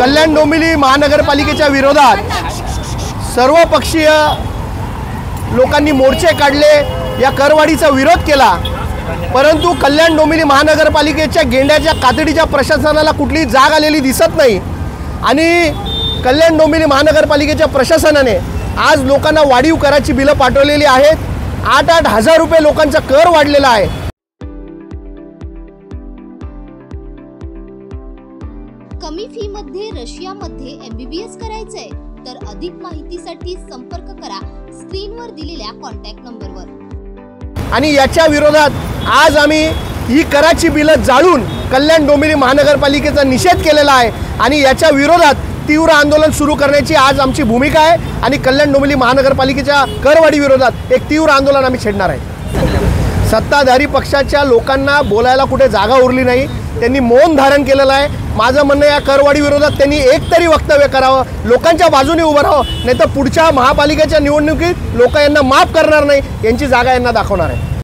कल्याण डोंबिवली महानगरपालिकेच्या विरोधात सर्वपक्षीय लोकांनी मोर्चे काढले, या करवाढीचा विरोध केला। परंतु कल्याण डोंबिवली महानगरपालिकेच्या गेंड्याच्या कातडीच्या प्रशासनाला कुठली जाग आलेली दिसत नाही आणि कल्याण डोंबिवली महानगरपालिकेच्या प्रशासनाने आज लोकांना वाढीव कराची बिलं पाठवलेली आहेत। 8-8 हजार रुपये लोकांचा कर वाढलेला आहे। कमी फी मध्ये रशियामध्ये MBBS करायचंय तर अधिक माहितीसाठी संपर्क करा स्क्रीनवर दिलेल्या कॉन्टॅक्ट नंबरवर। आणि याच्या विरोधात आज आम्ही ही कराची बिलं जाळून कल्याण डोंबिवली महानगरपालिकेचा निषेध केलेला आहे आणि याच्या विरोधात तीव्र आंदोलन सुरू करण्याची आज आमची भूमिका आहे आणि कल्याण डोंबिवली महानगरपालिकेच्या करवाढी विरोधात एक तीव्र आंदोलन आम्ही छेडणार आहे। सत्ताधारी पक्षाच्या लोकांना बोलायला कुठे जागा उरली नाही, त्यांनी मौन धारण केलेलं आहे। माझं म्हणणं या करवाढी विरोधात त्यांनी एकतरी वक्तव्य करावं, लोकांच्या बाजूने उभं राहावं, नाहीतर पुढच्या महापालिकेच्या निवडणुकीत लोक यांना माफ करणार नाही, यांची जागा यांना दाखवणार आहे।